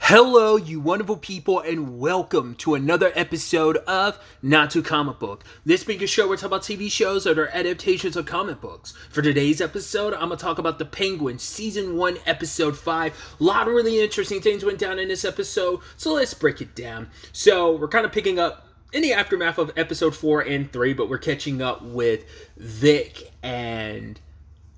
Hello, you wonderful people, and welcome to another episode of Not Too Comic Book. This being a show where we talk about TV shows that are adaptations of comic books. For today's episode, I'm going to talk about The Penguin, Season 1, Episode 5. A lot of really interesting things went down in this episode, so let's break it down. So, we're kind of picking up in the aftermath of Episode 4 and 3, but we're catching up with Vic and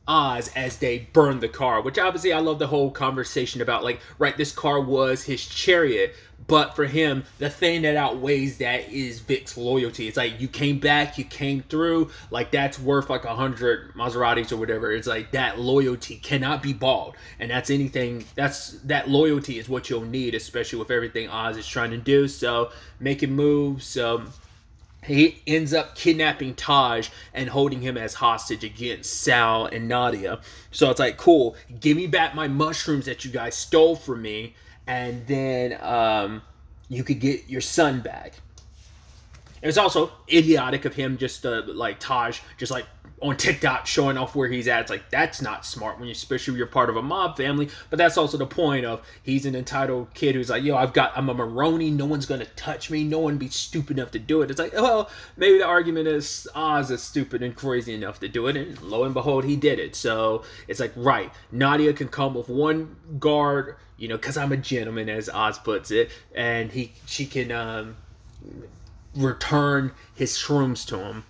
Oz as they burn the car, which obviously I love the whole conversation about, like, right, this car was his chariot, but for him, the thing that outweighs that is Vic's loyalty. It's like, you came back, you came through, like, that's worth like 100 Maseratis or whatever. It's like, that loyalty cannot be bought, and that loyalty is what you'll need, especially with everything Oz is trying to do. So making moves, he ends up kidnapping Taj and holding him as hostage against Sal and Nadia. So it's like, cool, give me back my mushrooms that you guys stole from me, and then you could get your son back. It's also idiotic of him just like Taj just like on TikTok showing off where he's at. It's like, that's not smart when especially you're part of a mob family. But that's also the point of he's an entitled kid who's like, yo, I'm a Maroni, no one's gonna touch me, no one be stupid enough to do it. It's like, well, maybe the argument is Oz is stupid and crazy enough to do it, and lo and behold, he did it. So it's like, right, Nadia can come with one guard, you know, because I'm a gentleman, as Oz puts it, and she can return his shrooms to him.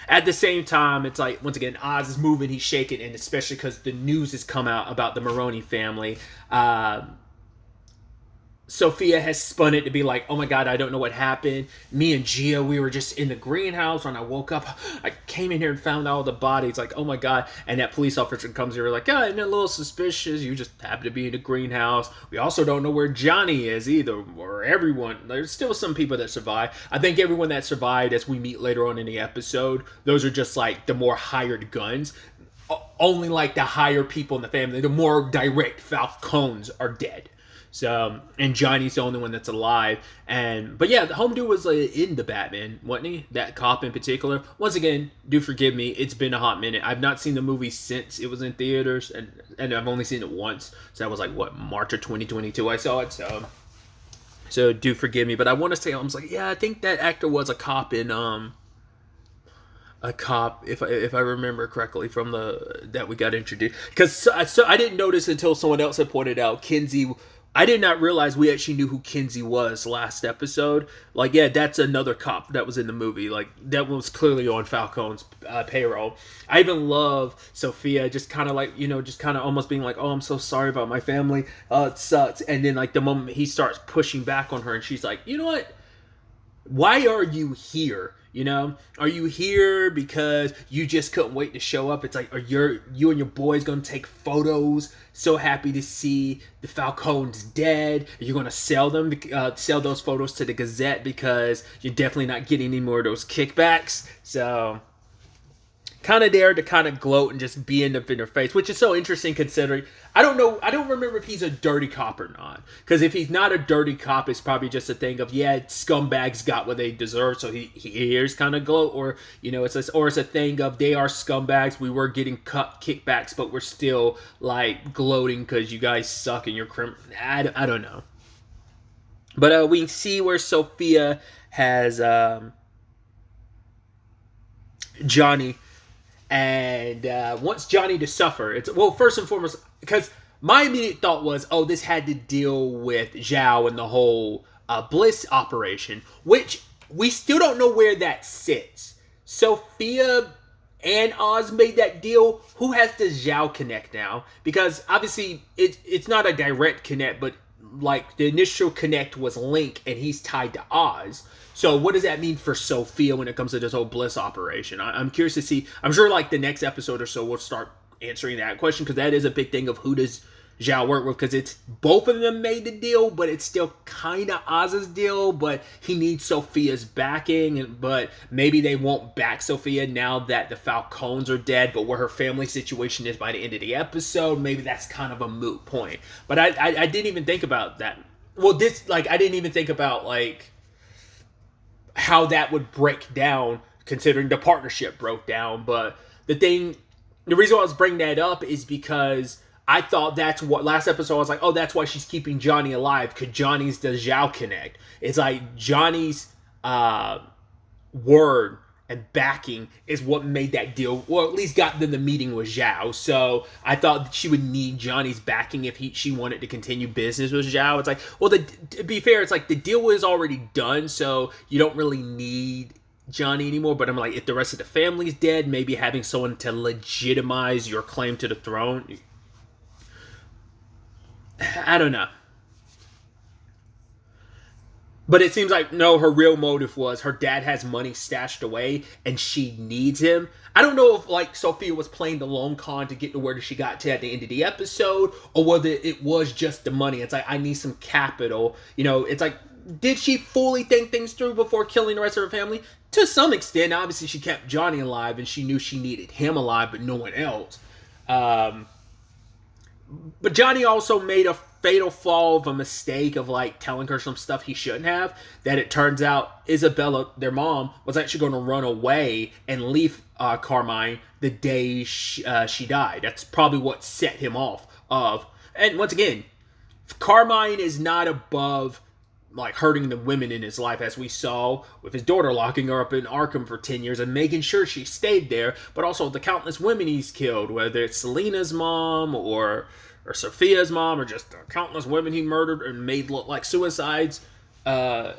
At the same time, it's like, once again, Oz is moving, he's shaking, and especially because the news has come out about the Maroni family. Sophia has spun it to be like, oh my god, I don't know what happened. Me and Gia, we were just in the greenhouse. When I woke up, I came in here and found all the bodies. Like, oh my god. And that police officer comes here like, isn't it a little suspicious? You just happen to be in the greenhouse. We also don't know where Johnny is either, or everyone. There's still some people that survive. I think everyone that survived, as we meet later on in the episode, those are just like the more hired guns. Only like the higher people in the family, the more direct Falcons are dead. So, and Johnny's the only one that's alive. But yeah, the home dude was in the Batman, wasn't he? That cop in particular. Once again, do forgive me, it's been a hot minute. I've not seen the movie since it was in theaters, and I've only seen it once. So that was like, what, March of 2022 I saw it. So do forgive me. But I want to say, I was like, yeah, I think that actor was a cop in if I remember correctly from that we got introduced. Because I didn't notice until someone else had pointed out Kinsey. I did not realize we actually knew who Kinsey was last episode. Like, yeah, that's another cop that was in the movie. Like, that was clearly on Falcone's payroll. I even love Sophia just kind of like, just kind of almost being like, oh, I'm so sorry about my family. It sucks. And then, like, the moment he starts pushing back on her and she's like, you know what? Why are you here? Are you here because you just couldn't wait to show up? It's like, are you and your boys gonna take photos? So happy to see the Falcones dead. Are you gonna sell those photos to the Gazette because you're definitely not getting any more of those kickbacks? So, kind of there to kind of gloat and just be in their face, which is so interesting considering I don't remember if he's a dirty cop or not, because if he's not a dirty cop, it's probably just a thing of, yeah, scumbags got what they deserve, so he hears kind of gloat, or it's a thing of, they are scumbags, we were getting kickbacks, but we're still like gloating because you guys suck and you're I don't know. But we can see where Sophia has Johnny, and wants Johnny to suffer. First and foremost, because my immediate thought was, oh, this had to deal with Zhao and the whole Bliss operation, which we still don't know where that sits. Sophia and Oz made that deal. Who has the Zhao connect now? Because obviously it's not a direct connect, but like the initial connect was Link, and he's tied to Oz. So what does that mean for Sophia when it comes to this whole Bliss operation? I'm curious to see. I'm sure like the next episode or so we'll start answering that question, because that is a big thing of who does Zhao work with, because it's both of them made the deal, but it's still kind of Oz's deal, but he needs Sophia's backing, but maybe they won't back Sophia now that the Falcones are dead, but where her family situation is by the end of the episode, maybe that's kind of a moot point. But I didn't even think about that. Well, I didn't even think about like how that would break down, considering the partnership broke down. But the reason why I was bringing that up is because I thought that's what last episode I was like, oh, that's why she's keeping Johnny alive, because Johnny's the Zhao connect. It's like Johnny's word and backing is what made that deal, or at least got them the meeting with Zhao. So I thought she would need Johnny's backing if she wanted to continue business with Zhao. It's like, well, to be fair, it's like the deal was already done, so you don't really need Johnny anymore. But I'm like, if the rest of the family's dead, maybe having someone to legitimize your claim to the throne, I don't know. But it seems like, no, her real motive was her dad has money stashed away and she needs him. I don't know if, like, Sophia was playing the long con to get to where she got to at the end of the episode, or whether it was just the money. It's like, I need some capital. You know, it's like, did she fully think things through before killing the rest of her family? To some extent. Obviously, she kept Johnny alive and she knew she needed him alive, but no one else. But Johnny also made a fatal flaw of a mistake of, like, telling her some stuff he shouldn't have. That it turns out Isabella, their mom, was actually going to run away and leave Carmine the day she died. That's probably what set him off. And once again, Carmine is not above, like, hurting the women in his life, as we saw with his daughter locking her up in Arkham for 10 years and making sure she stayed there, but also the countless women he's killed, whether it's Selena's mom or Sophia's mom, or just the countless women he murdered and made look like suicides. I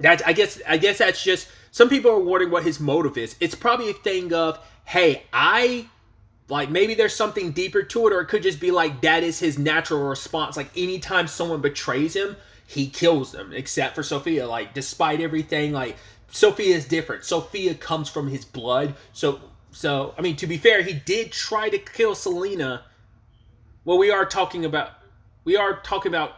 guess that's just, some people are wondering what his motive is. It's probably a thing of, hey, like, maybe there's something deeper to it, or it could just be like, that is his natural response. Like, anytime someone betrays him, he kills them, except for Sophia. Like, despite everything, like, Sophia is different. Sophia comes from his blood. So I mean, to be fair, he did try to kill Selena. Well, we are talking about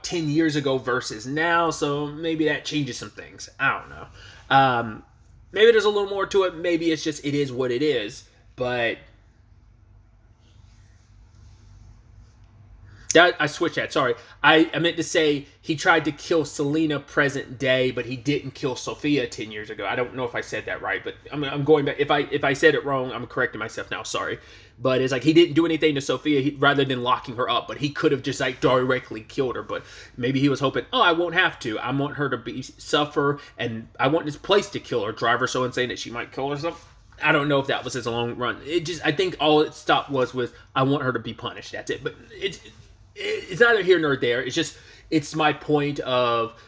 10 years ago versus now, so maybe that changes some things. I don't know. Maybe there's a little more to it. Maybe it's just, it is what it is. But I switched that. Sorry. I meant to say he tried to kill Selena present day, but he didn't kill Sophia 10 years ago. I don't know if I said that right, but I'm going back. If I said it wrong, I'm correcting myself now. Sorry. But it's like, he didn't do anything to Sophia rather than locking her up, but he could have just, like, directly killed her. But maybe he was hoping, oh, I won't have to. I want her to suffer, and I want this place to kill her, drive her so insane that she might kill herself. I don't know if that was his long run. I think all it stopped was with, I want her to be punished. That's it. But it's neither here nor there. It's just, it's my point of,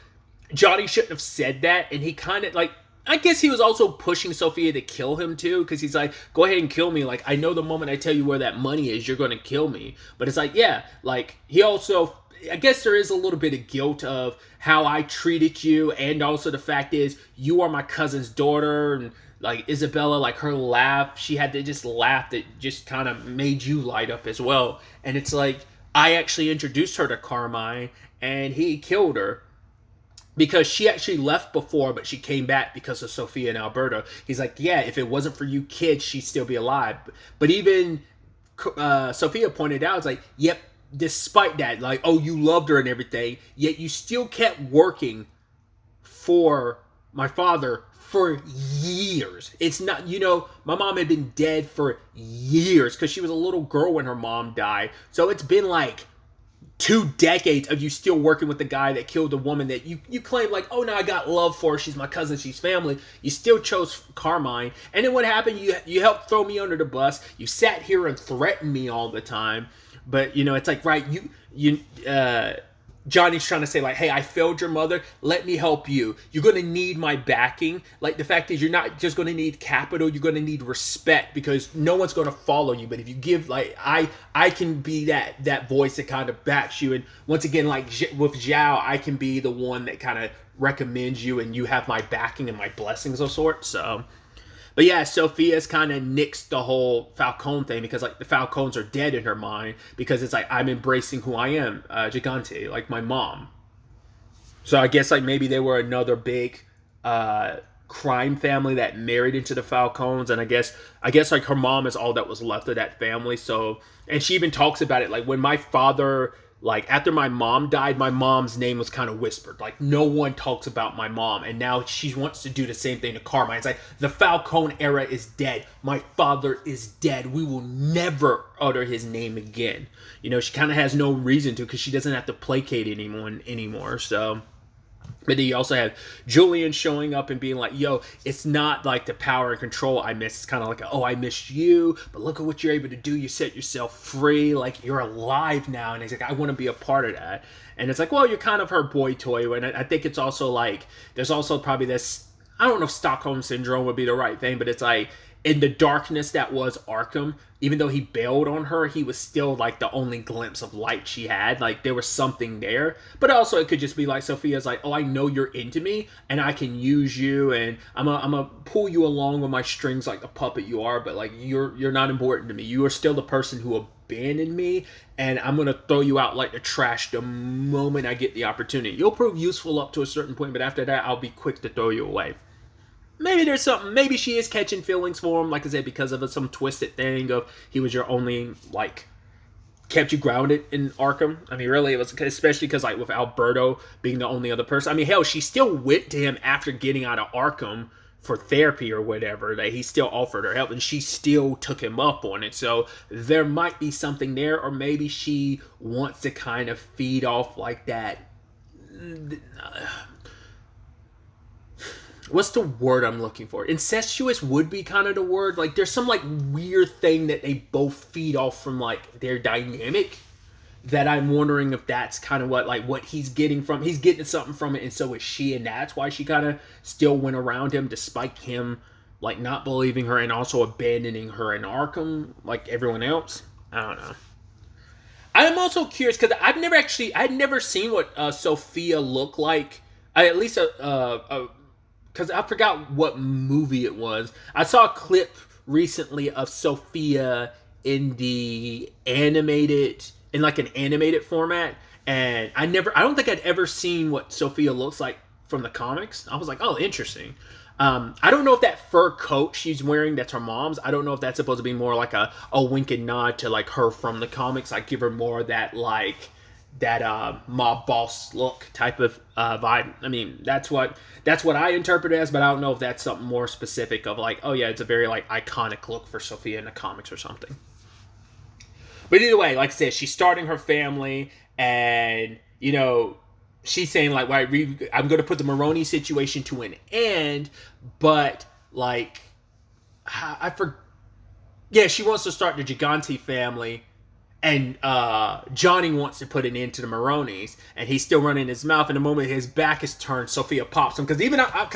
Johnny shouldn't have said that, and he kind of, like, I guess he was also pushing Sophia to kill him too, because he's like, go ahead and kill me. Like, I know the moment I tell you where that money is, you're going to kill me. But it's like, yeah, like, he also, I guess there is a little bit of guilt of how I treated you, and also the fact is, you are my cousin's daughter, and, like, Isabella, like, her laugh, she had to just laugh that just kind of made you light up as well. And it's like, I actually introduced her to Carmine, and he killed her. Because she actually left before, but she came back because of Sophia and Alberto. He's like, yeah, if it wasn't for you kids, she'd still be alive. But even Sophia pointed out, it's like, yep, despite that, like, oh, you loved her and everything, yet you still kept working for my father for years. It's not, you know, my mom had been dead for years because she was a little girl when her mom died. So it's been like 2 decades of you still working with the guy that killed the woman that you claim, like, oh, no, I got love for her. She's my cousin. She's family. You still chose Carmine. And then what happened? You helped throw me under the bus. You sat here and threatened me all the time. But, you know, it's like, right, Johnny's trying to say, like, hey, I failed your mother. Let me help you. You're going to need my backing. Like, the fact is, you're not just going to need capital. You're going to need respect, because no one's going to follow you. But if you give, like, I can be that voice that kind of backs you. And once again, like, with Zhao, I can be the one that kind of recommends you, and you have my backing and my blessings of sorts. So, but yeah, Sophia's kind of nixed the whole Falcone thing, because, like, the Falcones are dead in her mind, because it's like, I'm embracing who I am, Gigante, like my mom. So I guess, like, maybe they were another big crime family that married into the Falcones, and I guess like, her mom is all that was left of that family. So, and she even talks about it, like, when my father like after my mom died, my mom's name was kind of whispered. Like no one talks about my mom, and now she wants to do the same thing to Carmine. It's like the Falcone era is dead. My father is dead. We will never utter his name again. You know, she kind of has no reason to because she doesn't have to placate anyone anymore. So. But then you also have Julian showing up and being like, yo, it's not like the power and control I miss. It's kind of like, oh, I missed you, but look at what you're able to do. You set yourself free. Like, you're alive now. And he's like, I want to be a part of that. And it's like, well, you're kind of her boy toy. And I think it's also like, there's also probably this, I don't know if Stockholm Syndrome would be the right thing, but it's like, in the darkness that was Arkham, even though he bailed on her, he was still like the only glimpse of light she had. Like there was something there. But also it could just be like Sophia's like, oh, I know you're into me and I can use you and I'm gonna pull you along with my strings like the puppet you are, but like you're not important to me. You are still the person who abandoned me and I'm gonna throw you out like the trash the moment I get the opportunity. You'll prove useful up to a certain point, but after that I'll be quick to throw you away. Maybe there's something, maybe she is catching feelings for him, like I said, because of some twisted thing of he was your only, like, kept you grounded in Arkham. I mean, really, it was, especially because, like, with Alberto being the only other person. I mean, hell, she still went to him after getting out of Arkham for therapy or whatever, that he still offered her help, and she still took him up on it. So there might be something there, or maybe she wants to kind of feed off, like, that... what's the word I'm looking for? Incestuous would be kind of the word. Like, there's some, like, weird thing that they both feed off from, like, their dynamic that I'm wondering if that's kind of what he's getting from. He's getting something from it, and so is she, and that's why she kind of still went around him despite him, like, not believing her and also abandoning her in Arkham, like everyone else. I don't know. I'm also curious, because I'd never seen what Sophia looked like. At least because I forgot what movie it was. I saw a clip recently of Sophia in like an animated format, and I don't think I'd ever seen what Sophia looks like from the comics. I was like, oh, interesting. I don't know if that fur coat she's wearing, that's her mom's. I don't know if that's supposed to be more like a wink and nod to like her from the comics. I give her more of that like mob boss look type of vibe. I mean, that's what I interpret it as, but I don't know if that's something more specific of like, oh yeah, it's a very like iconic look for Sophia in the comics or something. But either way, like I said, she's starting her family, and you know, she's saying like, well, I'm going to put the Maroni situation to an end, but like, yeah, she wants to start the Gigante family. And Johnny wants to put an end to the Maronis, and he's still running his mouth. And the moment his back is turned, Sophia pops him. Because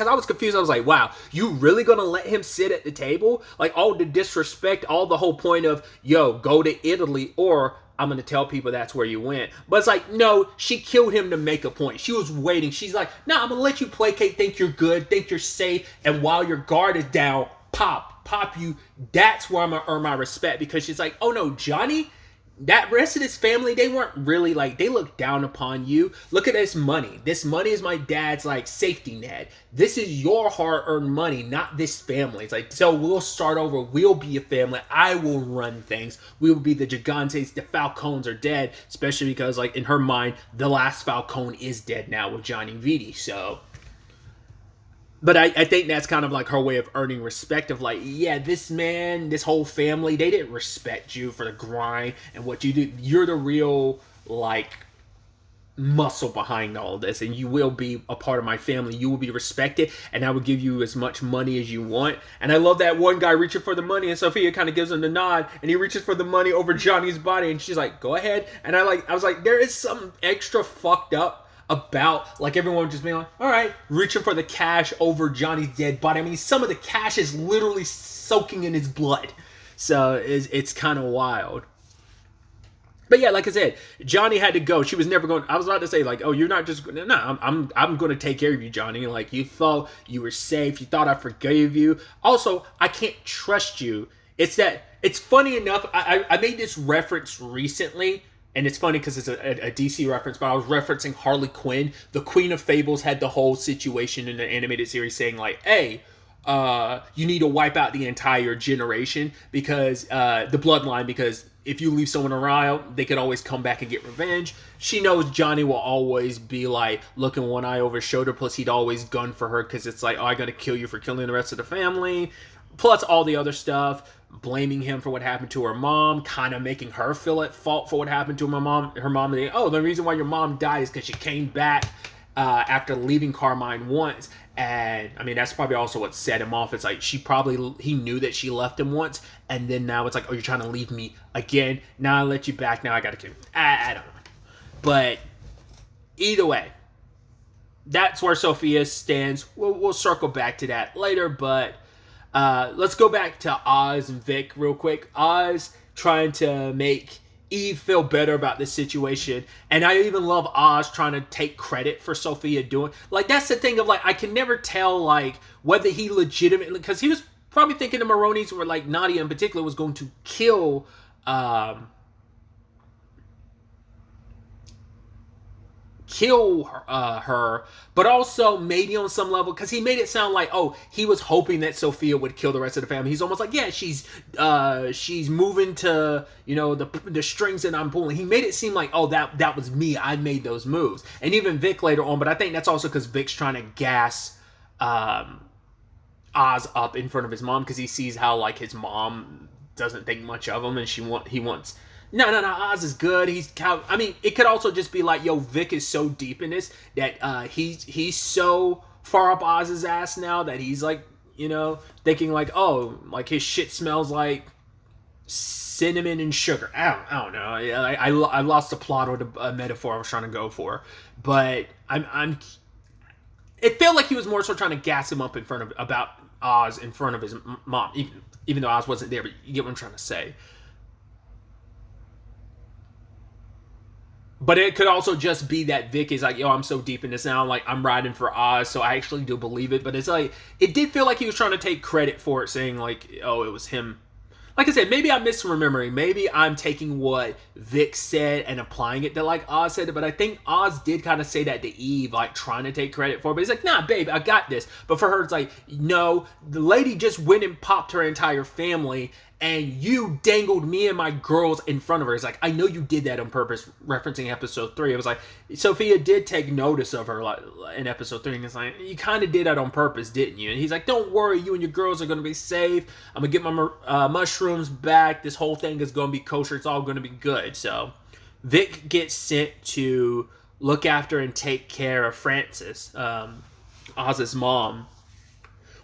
I was confused. I was like, wow, you really going to let him sit at the table? Like, all the disrespect, all the whole point of, yo, go to Italy, or I'm going to tell people that's where you went. But it's like, no, she killed him to make a point. She was waiting. She's like, nah, I'm going to let you placate, think you're good, think you're safe, and while your guard is down, pop you. That's where I'm going to earn my respect. Because she's like, oh no, Johnny... that rest of this family, they weren't really like, they looked down upon you. Look at this money. This money is my dad's like safety net. This is your hard-earned money, not this family. It's like, so we'll start over. We'll be a family. I will run things. We will be the Gigantes. The Falcones are dead, especially because like in her mind, the last Falcone is dead now with Johnny VIDS. So... but I think that's kind of like her way of earning respect of like, yeah, this man, this whole family, they didn't respect you for the grind and what you do. You're the real, like, muscle behind all of this, and you will be a part of my family. You will be respected, and I will give you as much money as you want. And I love that one guy reaching for the money, and Sophia kind of gives him the nod, and he reaches for the money over Johnny's body, and she's like, go ahead. And I was like, there is something extra fucked up about like everyone just being like, all right, reaching for the cash over Johnny's dead body. I mean, some of the cash is literally soaking in his blood, so it's kind of wild. But yeah, like I said, Johnny had to go. She was never going. I was about to say like, oh, you're not just no. I'm going to take care of you, Johnny. And like, you thought you were safe. You thought I forgave you. Also, I can't trust you. It's funny enough. I made this reference recently. And it's funny because it's a DC reference, but I was referencing Harley Quinn. The Queen of Fables had the whole situation in the animated series saying like, hey, you need to wipe out the entire generation because the bloodline, because if you leave someone around, they could always come back and get revenge. She knows Johnny will always be like looking one eye over his shoulder. Plus, he'd always gun for her because it's like, oh, I gotta kill you for killing the rest of the family. Plus, all the other stuff, blaming him for what happened to her mom, kind of making her feel at fault for what happened to her mom. Oh, the reason why your mom died is because she came back after leaving Carmine once. And I mean, that's probably also what set him off. It's like he knew that she left him once, and then now it's like, oh, you're trying to leave me again. Now I let you back. Now I gotta kill you. I don't know. But either way, that's where Sophia stands. We'll circle back to that later, but let's go back to Oz and Vic real quick. Oz trying to make Eve feel better about this situation, and I even love Oz trying to take credit for Sophia doing, like, that's the thing of, like, I can never tell, like, whether he legitimately, because he was probably thinking the Maronis were, like, Nadia in particular was going to kill her, but also maybe on some level, because he made it sound like, oh, he was hoping that Sophia would kill the rest of the family. He's almost like, yeah, she's moving to, you know, the strings that I'm pulling. He made it seem like, oh, that was me. I made those moves. And even Vic later on, but I think that's also because Vic's trying to gas Oz up in front of his mom, because he sees how, like, his mom doesn't think much of him, and he wants... No, Oz is good. I mean, it could also just be like, yo, Vic is so deep in this that he's so far up Oz's ass now that he's like, you know, thinking like, oh, like his shit smells like cinnamon and sugar. I don't know. I lost the plot or the metaphor I was trying to go for, but it felt like he was more so trying to gas him up about Oz in front of his mom, even though Oz wasn't there. But you get what I'm trying to say. But it could also just be that Vic is like, yo, I'm so deep in this now, like, I'm riding for Oz, so I actually do believe it. But it's like, it did feel like he was trying to take credit for it, saying like, oh, it was him. Like I said, maybe I'm misremembering. Maybe I'm taking what Vic said and applying it to like Oz said it. But I think Oz did kind of say that to Eve, like trying to take credit for it. But he's like, nah, babe, I got this. But for her, it's like, no, the lady just went and popped her entire family, and you dangled me and my girls in front of her. It's like, I know you did that on purpose, referencing episode 3. It was like, Sophia did take notice of her, like, in episode 3. And it's like, you kind of did that on purpose, didn't you? And he's like, don't worry, you and your girls are going to be safe. I'm going to get my mushrooms back. This whole thing is going to be kosher. It's all going to be good. So Vic gets sent to look after and take care of Frances, Oz's mom.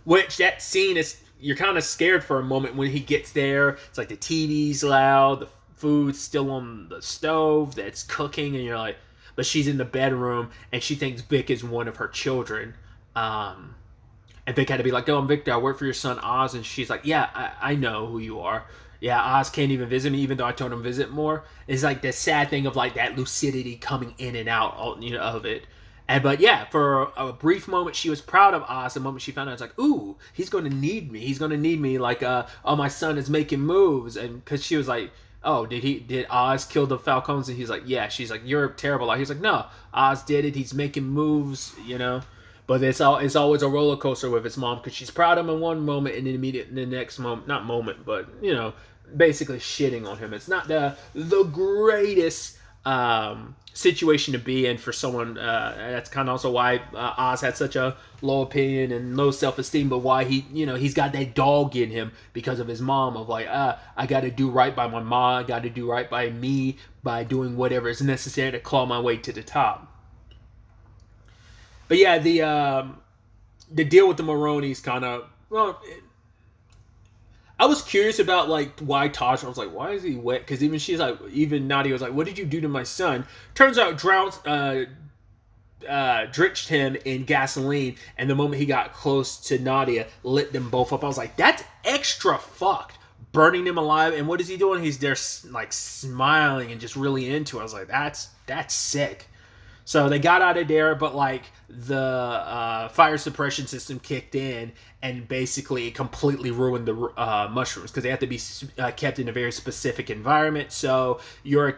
Which, that scene is... You're kind of scared for a moment when he gets there. It's like the TV's loud, the food's still on the stove that's cooking, and you're like, but she's in the bedroom, and she thinks Vic is one of her children. And Vic had to be like, oh, I'm Victor, I work for your son Oz. And she's like, yeah, I know who you are. Yeah, Oz can't even visit me, even though I told him to visit more. It's like the sad thing of like that lucidity coming in and out, you know, of it. But yeah, for a brief moment, she was proud of Oz. The moment she found out, it's like, ooh, he's going to need me. He's going to need me. Like, oh, my son is making moves. And because she was like, oh, did Oz kill the Falcons? And he's like, yeah. She's like, you're terrible. He's like, no, Oz did it. He's making moves, you know. But it's always a roller coaster with his mom, because she's proud of him in one moment, and then in the next moment, not moment, but, you know, basically shitting on him. It's not the greatest situation to be in for someone. That's kind of also why Oz had such a low opinion and low self-esteem, but why he's got that dog in him because of his mom, of like, I got to do right by my mom, I got to do right by me by doing whatever is necessary to claw my way to the top. But yeah, the deal with the Maronis kind of, well, I was curious about like why Tasha was like, why is he wet? Because even Nadia was like, what did you do to my son? Turns out drenched him in gasoline, and the moment he got close to Nadia, lit them both up. I was like, that's extra fucked, burning them alive. And what is he doing? He's there like smiling and just really into it. I was like, that's sick. So they got out of there, but like the fire suppression system kicked in, and basically it completely ruined the mushrooms because they have to be kept in a very specific environment. So your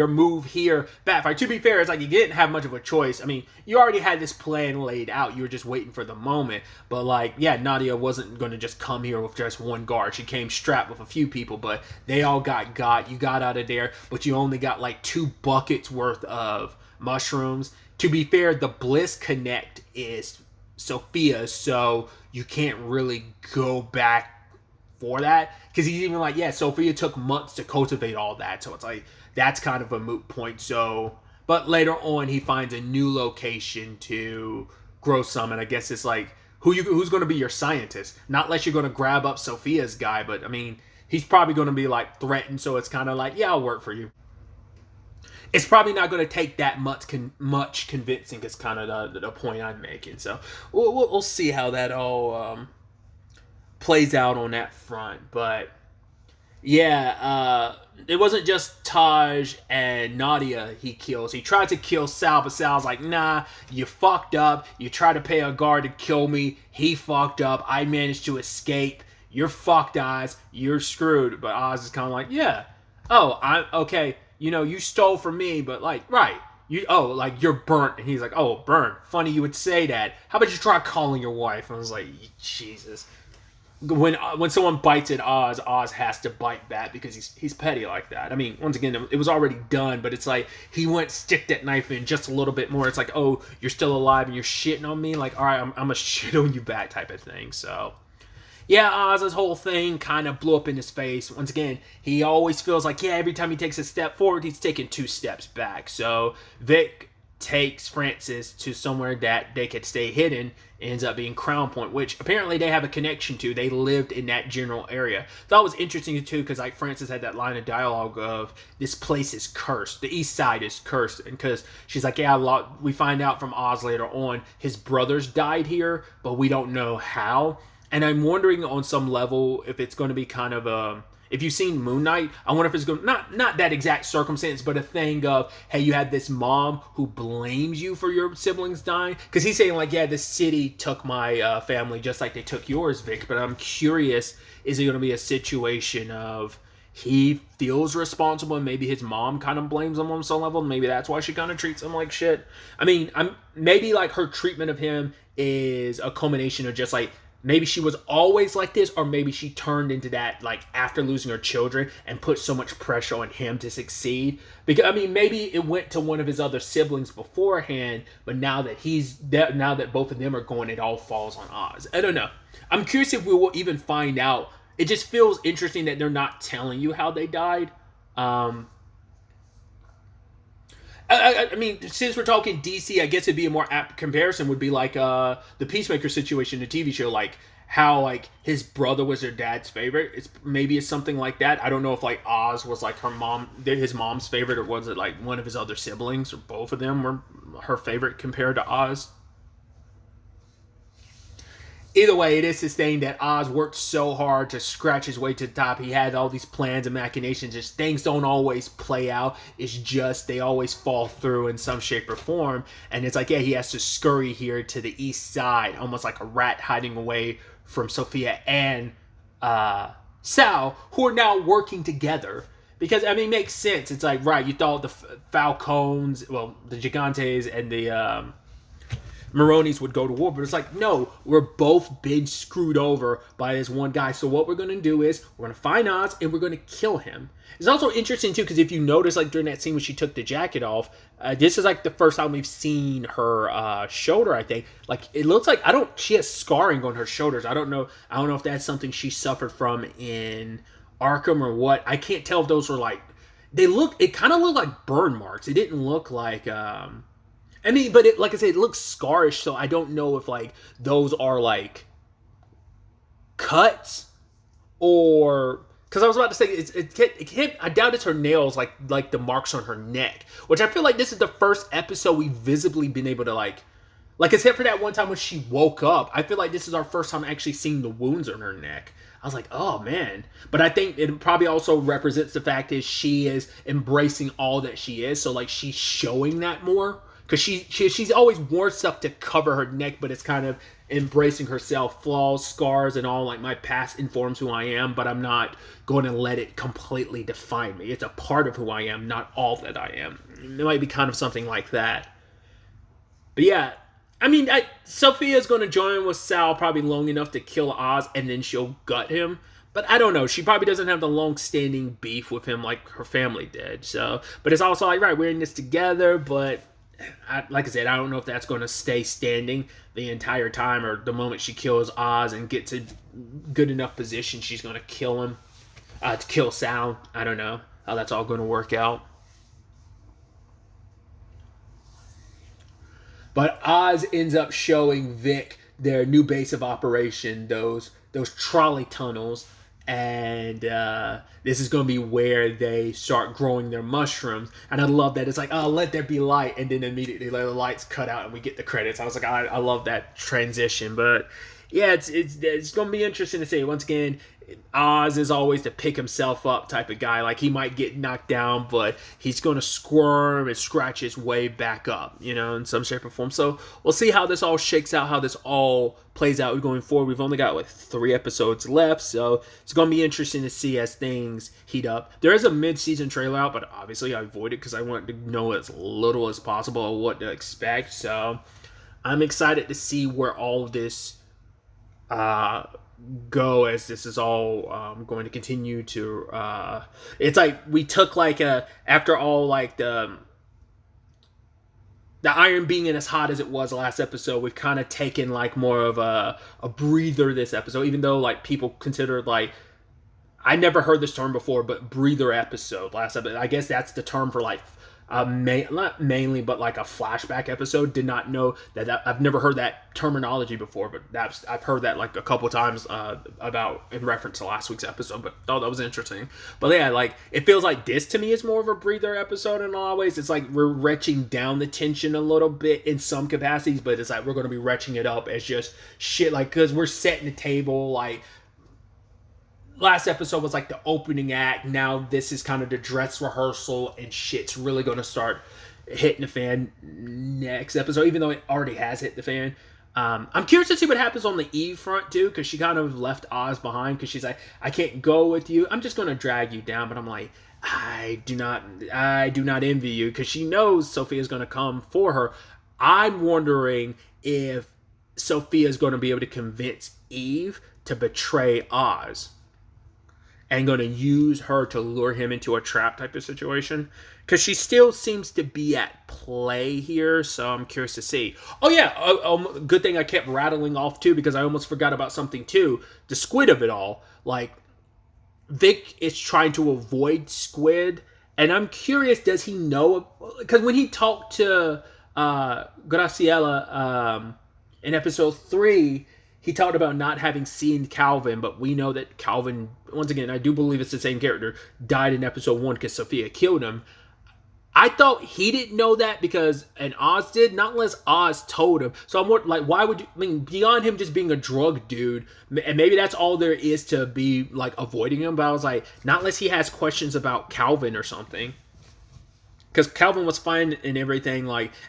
move here backfired. To be fair, it's like you didn't have much of a choice. I mean, you already had this plan laid out. You were just waiting for the moment. But like, yeah, Nadia wasn't going to just come here with just one guard. She came strapped with a few people, but they all got. You got out of there, but you only got like 2 buckets worth of mushrooms. To be fair, the Bliss Connect is Sophia's, so you can't really go back for that because he's even like, yeah, Sophia took months to cultivate all that, so it's like that's kind of a moot point. So, but later on, he finds a new location to grow some, and I guess it's like who's going to be your scientist? Not unless you're going to grab up Sophia's guy, but I mean, he's probably going to be like threatened, so it's kind of like, yeah, I'll work for you. It's probably not going to take that much convincing. Is kind of the point I'm making. So we'll see how that all plays out on that front. But yeah, it wasn't just Taj and Nadia he kills. He tried to kill Sal, but Sal's like, nah, you fucked up. You tried to pay a guard to kill me. He fucked up. I managed to escape. You're fucked, Oz. You're screwed. But Oz is kind of like, yeah. Oh, I'm okay. You know, you stole from me, but like, right. Like you're burnt. And he's like, oh, burnt. Funny you would say that. How about you try calling your wife? And I was like, Jesus. When someone bites at Oz, Oz has to bite back because he's petty like that. I mean, once again, it was already done, but it's like he went stick that knife in just a little bit more. It's like, oh, you're still alive and you're shitting on me? Like, all right, I'm going to shit on you back type of thing. So yeah, Oz's whole thing kind of blew up in his face. Once again, he always feels like, yeah, every time he takes a step forward, he's taking 2 steps back. So Vic takes Francis to somewhere that they could stay hidden. It ends up being Crown Point, which apparently they have a connection to. They lived in that general area. That was interesting too, because like Francis had that line of dialogue of, this place is cursed. The east side is cursed. And because she's like, yeah, we find out from Oz later on, his brothers died here, but we don't know how. And I'm wondering on some level if it's going to be kind of if you've seen Moon Knight, I wonder if it's going to, not that exact circumstance, but a thing of, hey, you had this mom who blames you for your siblings dying. Because he's saying like, yeah, the city took my family just like they took yours, Vic. But I'm curious, is it going to be a situation of he feels responsible and maybe his mom kind of blames him on some level? Maybe that's why she kind of treats him like shit. I mean, maybe like her treatment of him is a culmination of just like, maybe she was always like this, or maybe she turned into that like after losing her children and put so much pressure on him to succeed. Because I mean, maybe it went to one of his other siblings beforehand, but now that both of them are gone, it all falls on Oz. I don't know. I'm curious if we will even find out. It just feels interesting that they're not telling you how they died. I mean, since we're talking DC, I guess it'd be a more apt comparison would be like the Peacemaker situation, the TV show, like how like his brother was their dad's favorite. It's something like that. I don't know if like Oz was like his mom's favorite, or was it like one of his other siblings, or both of them were her favorite compared to Oz. Either way, it is this thing that Oz worked so hard to scratch his way to the top. He had all these plans and machinations. Just things don't always play out. It's just they always fall through in some shape or form. And it's like, yeah, he has to scurry here to the east side, almost like a rat hiding away from Sophia and Sal, who are now working together. Because, I mean, it makes sense. It's like, right, you thought the Falcons, well, the Gigantes and the Maronis would go to war, but it's like, no, we're both been screwed over by this one guy. So what we're going to do is we're going to find Oz and we're going to kill him. It's also interesting too, because if you notice, like during that scene when she took the jacket off, this is like the first time we've seen her shoulder. I think like it looks like she has scarring on her shoulders. I don't know if that's something she suffered from in Arkham or what. I can't tell if those were like, it kind of looked like burn marks. It didn't look like I mean, but like I said, it looks scarish, so I don't know if like those are like cuts or, because I was about to say it can't. I doubt it's her nails, like the marks on her neck, which I feel like this is the first episode we've visibly been able to like except for that one time when she woke up. I feel like this is our first time actually seeing the wounds on her neck. I was like, oh man. But I think it probably also represents the fact that she is embracing all that she is, so like she's showing that more. because she's always worn stuff to cover her neck, but it's kind of embracing herself, flaws, scars, and all. Like, my past informs who I am, but I'm not going to let it completely define me. It's a part of who I am, not all that I am. It might be kind of something like that. But yeah, I mean, Sophia's going to join with Sal probably long enough to kill Oz, and then she'll gut him. But I don't know. She probably doesn't have the long-standing beef with him like her family did. So, but it's also like, right, we're in this together. But like I said, I don't know if that's going to stay standing the entire time, or the moment she kills Oz and gets a good enough position, she's going to kill him, to kill Sal. I don't know how that's all going to work out. But Oz ends up showing Vic their new base of operation, those trolley tunnels. And this is going to be where they start growing their mushrooms. And I love that. It's like, oh, let there be light. And then immediately the lights cut out and we get the credits. I was like, I love that transition. But yeah, it's going to be interesting to see. Once again, Oz is always the pick himself up type of guy. Like, he might get knocked down, but he's going to squirm and scratch his way back up, in some shape or form. So we'll see how this all shakes out, how this all plays out going forward. We've only got 3 episodes left, so it's going to be interesting to see as things heat up. There is a mid-season trailer out, but obviously I avoided it because I wanted to know as little as possible of what to expect. So I'm excited to see where all of this go, as this is all going to continue to it's like we took after all the iron being as hot as it was last episode, we've kind of taken more of a breather this episode, even though people consider I never heard this term before, but breather episode last episode. I guess that's the term for not mainly, but a flashback episode. Did not know that I've never heard that terminology before, but I've heard that a couple times about in reference to last week's episode. But thought that was interesting. But yeah, it feels like this to me is more of a breather episode in a lot of ways. It's we're retching down the tension a little bit in some capacities, but it's we're going to be retching it up as just shit. Because we're setting the table. Last episode was the opening act. Now this is kind of the dress rehearsal, and shit's really going to start hitting the fan next episode, even though it already has hit the fan. I'm curious to see what happens on the Eve front too, because she kind of left Oz behind, because she's like, I can't go with you. I'm just going to drag you down. But I'm like, I do not envy you, because she knows Sophia's going to come for her. I'm wondering if Sophia's going to be able to convince Eve to betray Oz, and going to use her to lure him into a trap type of situation. Because she still seems to be at play here, so I'm curious to see. Oh yeah, good thing I kept rattling off too, because I almost forgot about something too. The Squid of it all. Vic is trying to avoid Squid, and I'm curious, does he know? Because when he talked to Graciela in episode 3, he talked about not having seen Calvin, but we know that Calvin, once again, I do believe it's the same character, died in episode 1 because Sophia killed him. I thought he didn't know that and Oz did, not unless Oz told him. So I'm more why would you, beyond him just being a drug dude, and maybe that's all there is to be avoiding him, but I was not unless he has questions about Calvin or something. Because Calvin was fine and everything,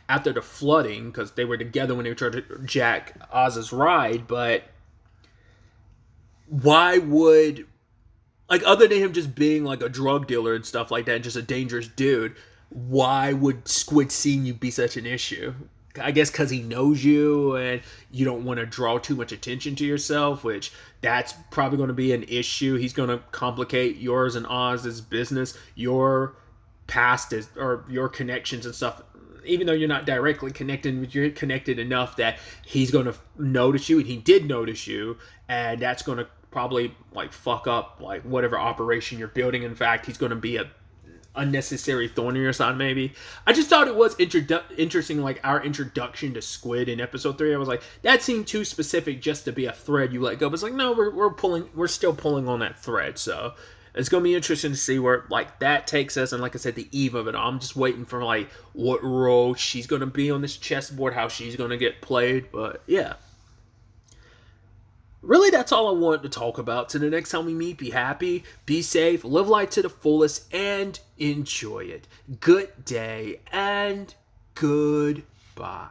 after the flooding, because they were together when they were trying to jack Oz's ride, but why would, other than him just being, a drug dealer and stuff like that, and just a dangerous dude, why would Squid seeing you be such an issue? I guess because he knows you, and you don't want to draw too much attention to yourself, which that's probably going to be an issue. He's going to complicate yours and Oz's business, your past or your connections and stuff, even though you're not directly connected, but you're connected enough that he's going to notice you, and he did notice you, and that's going to probably fuck up whatever operation you're building. In fact, he's going to be a unnecessary thorn in your side, maybe. I just thought it was interesting, our introduction to Squid in episode 3. I was that seemed too specific just to be a thread you let go. But it's no, we're still pulling on that thread. So it's going to be interesting to see where that takes us. And like I said, the Eve of it all. I'm just waiting for what role she's going to be on this chessboard, how she's going to get played. But yeah, really, that's all I wanted to talk about. Till the next time we meet, be happy, be safe, live life to the fullest, and enjoy it. Good day, and Goodbye.